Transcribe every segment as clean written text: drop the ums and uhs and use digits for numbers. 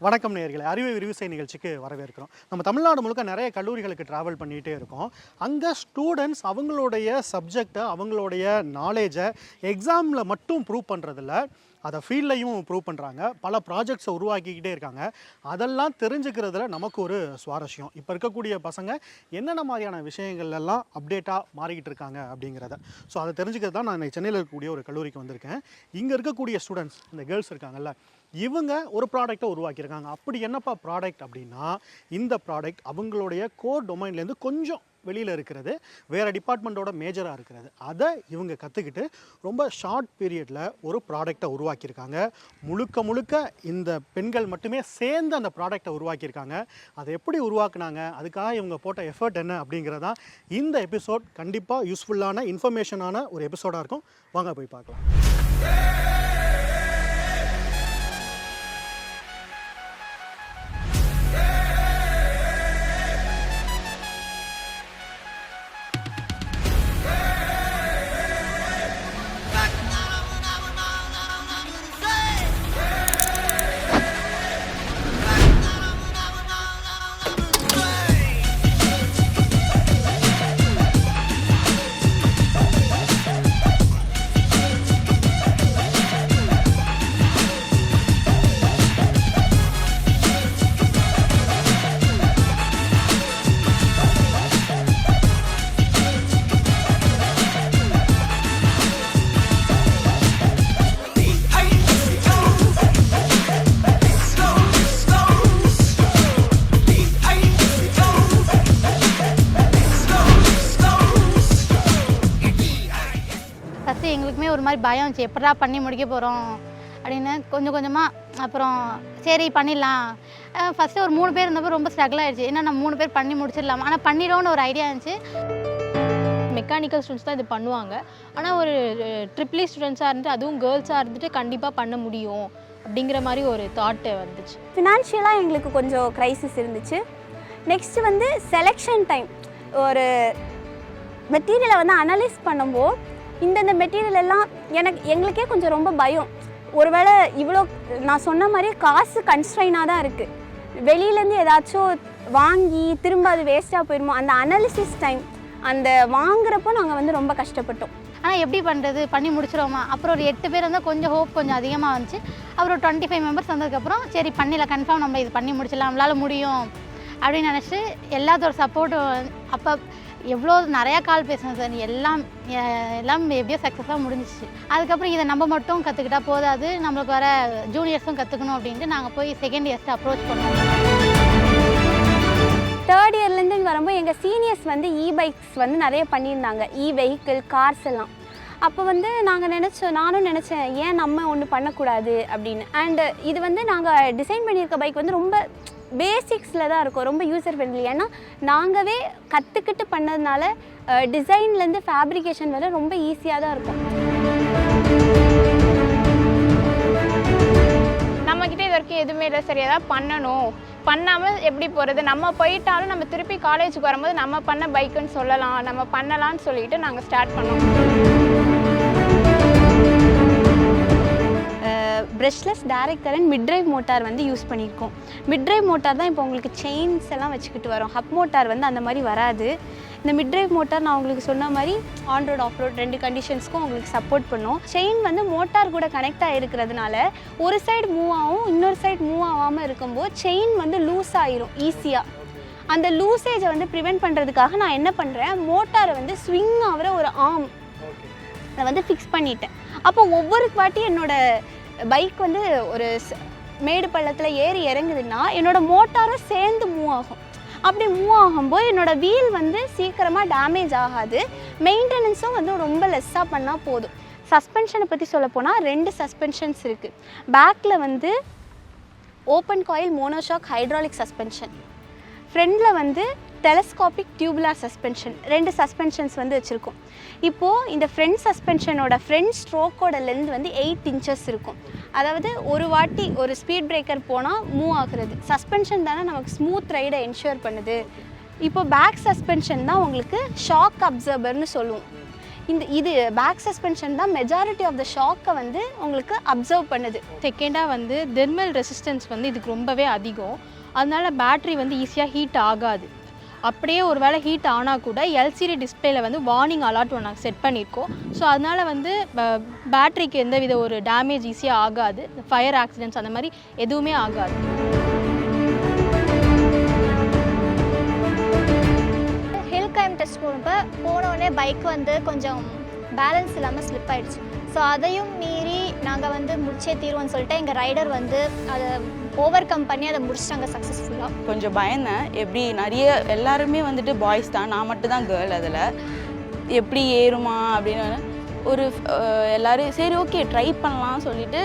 வணக்கம் நேயர்களே, அறிவை விரிவுசை நிகழ்ச்சிக்கு வரவேற்கிறோம். நம்ம தமிழ்நாடு முழுக்க நிறைய கல்லூரிகளுக்கு ட்ராவல் பண்ணிகிட்டே இருக்கோம். அங்கே ஸ்டூடெண்ட்ஸ் அவங்களுடைய சப்ஜெக்டை, அவங்களுடைய நாலேஜை எக்ஸாமில் மட்டும் ப்ரூவ் பண்ணுறதில்ல, அதை ஃபீல்ட்லையும் ப்ரூவ் பண்ணுறாங்க. பல ப்ராஜெக்ட்ஸை உருவாக்கிக்கிட்டே இருக்காங்க. அதெல்லாம் தெரிஞ்சுக்கிறதுல நமக்கு ஒரு சுவாரஸ்யம். இப்போ இருக்கக்கூடிய பசங்க என்னென்ன மாதிரியான விஷயங்கள்லாம் அப்டேட்டாக மாறிக்கிட்டு இருக்காங்க அப்படிங்கிறத. ஸோ அதை தெரிஞ்சுக்கிறது தான் நான் சென்னையில் இருக்கக்கூடிய ஒரு கல்லூரிக்கு வந்திருக்கேன். இங்கே இருக்கக்கூடிய ஸ்டூடெண்ட்ஸ், இந்த கேர்ள்ஸ் இருக்காங்கல்ல, இவங்க ஒரு ப்ராடக்டை உருவாக்கியிருக்காங்க. அப்படி என்னப்பா ப்ராடக்ட் அப்படின்னா, இந்த ப்ராடக்ட் அவங்களுடைய கோர் டொமைன்லேருந்து கொஞ்சம் வெளியில் இருக்கிறது, வேறு டிபார்ட்மெண்ட்டோட மேஜராக இருக்கிறது. அதை இவங்க கற்றுக்கிட்டு ரொம்ப ஷார்ட் பீரியடில் ஒரு ப்ராடக்டை உருவாக்கியிருக்காங்க. முழுக்க முழுக்க இந்த பெண்கள் மட்டுமே சேர்ந்து அந்த ப்ராடக்டை உருவாக்கியிருக்காங்க. அதை எப்படி உருவாக்குனாங்க, அதுக்காக இவங்க போட்ட எஃபர்ட் என்ன அப்படிங்கிறதான் இந்த எபிசோட். கண்டிப்பாக யூஸ்ஃபுல்லான இன்ஃபர்மேஷனான ஒரு எபிசோடாக இருக்கும். வாங்க போய் பார்க்கலாம். எங்களுக்குமே ஒரு மாதிரி பயம் இருந்துச்சு, எப்படா பண்ணி முடிக்க போகிறோம் அப்படின்னு. கொஞ்சம் கொஞ்சமாக அப்புறம் சரி பண்ணிடலாம். ஃபஸ்ட்டு ஒரு 3 பேர் இருந்தப்போ ரொம்ப ஸ்ட்ரகிள் ஆகிடுச்சு. ஏன்னா நம்ம 3 பேர் பண்ணி முடிச்சிடலாம், ஆனால் பண்ணிடுவோன்னு ஒரு ஐடியா இருந்துச்சு. மெக்கானிக்கல் ஸ்டூடெண்ட்ஸ் தான் இது பண்ணுவாங்க, ஆனால் ஒரு ட்ரிபிள் இ ஸ்டூடெண்ட்ஸாக இருந்துட்டு, அதுவும் கேர்ள்ஸாக இருந்துட்டு கண்டிப்பாக பண்ண முடியும் அப்படிங்கிற மாதிரி ஒரு தாட்டு வந்துச்சு. ஃபினான்ஷியலாக எங்களுக்கு கொஞ்சம் க்ரைசிஸ் இருந்துச்சு. நெக்ஸ்ட்டு வந்து செலெக்ஷன் டைம், ஒரு மெட்டீரியலை வந்து அனலைஸ் பண்ணும்போது இந்தந்த மெட்டீரியல் எல்லாம் எங்களுக்கே கொஞ்சம் ரொம்ப பயம். ஒருவேளை இவ்வளோ நான் சொன்ன மாதிரி காசு கன்ஸ்ட்ரைனாக தான் இருக்குது, வெளியிலேருந்து ஏதாச்சும் வாங்கி திரும்ப அது வேஸ்ட்டாக போயிடுமோ. அந்த அனாலிசிஸ் டைம், அந்த வாங்குறப்போ நாங்கள் வந்து ரொம்ப கஷ்டப்பட்டோம். ஆனால் எப்படி பண்ணுறது, பண்ணி முடிச்சிடுவோமா. அப்புறம் ஒரு 8 பேர் இருந்தால் கொஞ்சம் ஹோப் கொஞ்சம் அதிகமாக வந்துச்சு. அப்புறம் 25 மெம்பர்ஸ் வந்ததுக்கப்புறம் சரி பண்ணிடலாம், கன்ஃபார்ம் நம்ம இது பண்ணி முடிச்சிடலாம், நம்மளால் முடியும் அப்படின்னு நினச்சி எல்லாத்தோட சப்போர்ட்டும். அப்போ எவ்வளோ நிறையா கால் பேசுனேன் சார், எல்லாம் எப்படியோ சக்ஸஸாக முடிஞ்சிச்சு. அதுக்கப்புறம் இதை நம்ம மட்டும் கற்றுக்கிட்டா போதாது, நம்மளுக்கு வர ஜூனியர்ஸும் கற்றுக்கணும் அப்படின்ட்டு நாங்கள் போய் செகண்ட் இயர்ஸ்ட்டு அப்ரோச் பண்ணோம். தேர்ட் இயர்லேருந்து வரும்போது எங்கள் சீனியர்ஸ் வந்து பைக்ஸ் வந்து நிறைய பண்ணியிருந்தாங்க, வெஹிக்கிள், கார்ஸ் எல்லாம். அப்போ வந்து நானும் நினச்சேன் ஏன் நம்ம ஒன்று பண்ணக்கூடாது அப்படின்னு. அண்டு இது வந்து நாங்கள் டிசைன் பண்ணியிருக்க பைக் வந்து ரொம்ப பேசிக்ஸில் தான் இருக்கும், ரொம்ப யூசர் ஃப்ரெண்ட்லி. ஏன்னா நாங்கவே கற்றுக்கிட்டு பண்ணதுனால டிசைன்லேருந்து ஃபேப்ரிகேஷன் வரை ரொம்ப ஈஸியாக தான் இருக்கும். நம்மக்கிட்ட இது வரைக்கும் எதுவுமே இல்லை, சரி எதாவது பண்ணணும், பண்ணாமல் எப்படி போகிறது, நம்ம போயிட்டாலும் நம்ம திருப்பி காலேஜுக்கு வரும்போது நம்ம பண்ண பைக்குன்னு சொல்லலாம், நம்ம பண்ணலான்னு சொல்லிட்டு நாங்கள் ஸ்டார்ட் பண்ணோம். Brushless direct current mid drive motor வந்து யூஸ் பண்ணியிருக்கோம். மிட் டிரைவ் மோட்டார் தான் இப்போ உங்களுக்கு செயின்ஸ் எல்லாம் வச்சுக்கிட்டு வரோம். ஹப் மோட்டார் வந்து அந்த மாதிரி வராது. இந்த மிட் டிரைவ் மோட்டார் நான் உங்களுக்கு சொன்ன மாதிரி ஆன் ரோட் ஆஃப் ரோட் 2 கண்டிஷன்ஸ்க்கும் உங்களுக்கு சப்போர்ட் பண்ணும். செயின் வந்து மோட்டார் கூட கனெக்ட் ஆகிருக்கிறதுனால ஒரு சைடு மூவ் ஆகும், இன்னொரு சைடு மூவ் ஆகாமல் இருக்கும்போது செயின் வந்து லூஸ் ஆகிரும் ஈஸியாக. அந்த லூசேஜை வந்து ப்ரிவெண்ட் பண்ணுறதுக்காக நான் என்ன பண்ணுறேன், மோட்டாரை வந்து ஸ்விங் ஆகிற ஒரு ஆர்ம் அதை வந்து ஃபிக்ஸ் பண்ணிட்டேன். அப்போ ஒவ்வொரு வாட்டி என்னோடய பைக் வந்து ஒரு மேடு பள்ளத்தில் ஏறி இறங்குதுன்னா என்னோடய மோட்டாரும் சேர்ந்து மூவ் ஆகும். அப்படி மூவ் ஆகும்போது என்னோடய வீல் வந்து சீக்கிரமாக டேமேஜ் ஆகாது, மெயின்டெனன்ஸும் வந்து ரொம்ப லெஸ்ஸாக பண்ணால் போதும். சஸ்பென்ஷனை பற்றி சொல்லப்போனால் 2 சஸ்பென்ஷன்ஸ் இருக்குது. பேக்கில் வந்து open coil monoshock hydraulic suspension, ஃப்ரண்டில் வந்து டெலஸ்காபிக் டியூபுலார் சஸ்பென்ஷன், 2 சஸ்பென்ஷன்ஸ் வந்து வச்சுருக்கோம். இப்போது இந்த ஃப்ரண்ட் சஸ்பென்ஷனோட ஃப்ரண்ட் ஸ்ட்ரோக்கோட லென்த் வந்து 8 இன்ச்சஸ் இருக்கும். அதாவது ஒரு வாட்டி ஒரு ஸ்பீட் பிரேக்கர் போனால் மூவ் ஆகுறது, சஸ்பென்ஷன் தானே நமக்கு ஸ்மூத் ரைடை என்ஷூர் பண்ணுது. இப்போ பேக் சஸ்பென்ஷன் தான் உங்களுக்கு ஷாக் அப்சர்வர்னு சொல்லுவோம். இது பேக் சஸ்பென்ஷன் தான் மெஜாரிட்டி ஆஃப் த ஷாக்கை வந்து உங்களுக்கு அப்சர்வ் பண்ணுது. செகண்டாக வந்து தெர்மல் ரெசிஸ்டன்ஸ் வந்து இதுக்கு ரொம்பவே அதிகம். அதனால பேட்ரி வந்து ஈஸியாக ஹீட் ஆகாது. அப்படியே ஒரு வேளை ஹீட் ஆனால் கூட எல்சிடி டிஸ்பிளேல வந்து வார்னிங் அலர்ட் நாங்கள் செட் பண்ணியிருக்கோம். ஸோ அதனால் வந்து பேட்ரிக்கு எந்தவித ஒரு டேமேஜ் ஈஸியாக ஆகாது. ஃபயர் ஆக்சிடென்ட்ஸ் அந்த மாதிரி எதுவுமே ஆகாது. ஹில் கிளைம் டெஸ்ட் போனோடனே பைக் வந்து கொஞ்சம் பேலன்ஸ் இல்லாமல் ஸ்லிப் ஆகிடுச்சு. ஸோ அதையும் மீறி நாங்கள் வந்து முடிச்சே தீர்வோன்னு சொல்லிட்டு எங்கள் ரைடர் வந்து அதை ஓவர் கம் பண்ணி அதை முடிச்சிட்டாங்க சக்ஸஸ்ஃபுல்லாக. கொஞ்சம் பயந்தேன். எப்படி எல்லாருமே வந்துட்டு பாய்ஸ் தான், நான் மட்டும் தான் கேர்ள். அதில் எப்படி ஏறுமா அப்படின்னு ஒரு எல்லோரும் சரி ஓகே ட்ரை பண்ணலாம் சொல்லிட்டு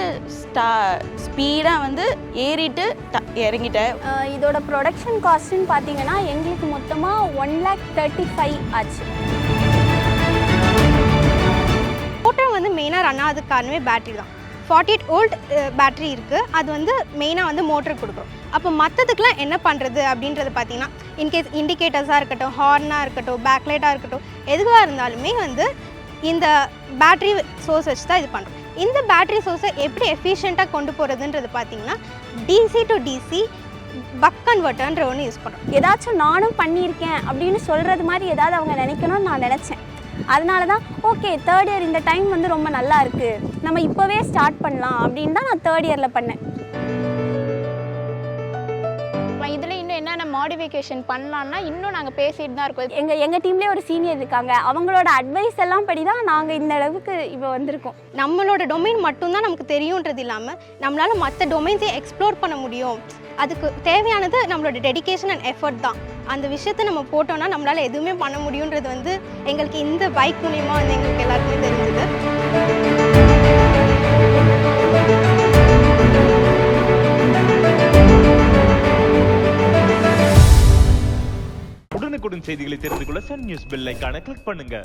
ஸ்பீடாக வந்து ஏறிட்டு இறங்கிட்டேன். இதோட ப்ரொடக்ஷன் காஸ்ட்டுன்னு பார்த்தீங்கன்னா எங்களுக்கு மொத்தமாக 1,35,000 ஆச்சு. மோட்டர் வந்து மெயினாக ரன் ஆகிறதுக்கு காரணமே பேட்ரி தான். 48 வோல்ட் பேட்ரி இருக்குது. அது வந்து மெயினாக வந்து மோட்டருக்கு கொடுக்கும். அப்போ மற்றதுக்கெலாம் என்ன பண்ணுறது அப்படின்றது பார்த்தீங்கன்னா இன்கேஸ் இண்டிகேட்டர்ஸாக இருக்கட்டும், ஹார்னாக இருக்கட்டும், பேக்லைட்டாக இருக்கட்டும், எதுவாக இருந்தாலுமே வந்து இந்த பேட்ரி சோர்ஸ் வச்சு தான் இது பண்ணுறோம். இந்த பேட்ரி சோர்ஸை எப்படி எஃபிஷியண்ட்டாக கொண்டு போகிறதுன்றது பார்த்தீங்கன்னா டிசி டு டிசி பக் கன்வெர்ட்டர்ன்ற ஒன்று யூஸ் பண்ணுறோம். ஏதாச்சும் நானும் பண்ணியிருக்கேன் அப்படின்னு சொல்கிறது மாதிரி ஏதாவது அவங்க நினைக்கணும்னு நான் நினச்சேன். அதனால தான் ஓகே 3rd இயர் இந்த டைம் வந்து ரொம்ப நல்லா இருக்குது, நம்ம இப்போவே ஸ்டார்ட் பண்ணலாம் அப்படின்னு தான் நான் 3rd இயரில் பண்ணேன். இதில் இன்னும் என்னென்ன மாடிஃபிகேஷன் பண்ணலான்னா இன்னும் நாங்கள் பேசிட்டு தான் இருக்கோம். எங்கள் டீம்லேயே ஒரு சீனியர் இருக்காங்க. அவங்களோட அட்வைஸ் எல்லாம் படி தான் நாங்கள் இந்த அளவுக்கு இப்போ வந்திருக்கோம். நம்மளோட டொமைன் மட்டும்தான் நமக்கு தெரியுன்றது இல்லாமல் நம்மளால் மற்ற டொமைன்ஸையும் எக்ஸ்ப்ளோர் பண்ண முடியும். அதுக்கு தேவையானது நம்மளோட டெடிகேஷன் அண்ட் எஃபர்ட் தான். அந்த விஷயத்தை நம்ம போட்டோம்னா நம்மளால் எதுவுமே பண்ண முடியுன்றது வந்து எங்களுக்கு இந்த பைக் மூலியமாக வந்து எங்களுக்கு எல்லாருக்குமே தெரிஞ்சுது. உடனுக்குடன் செய்திகளை தெரிந்து கொள்ள சன் நியூஸ் பெல் ஐகானை கிளிக் பண்ணுங்க.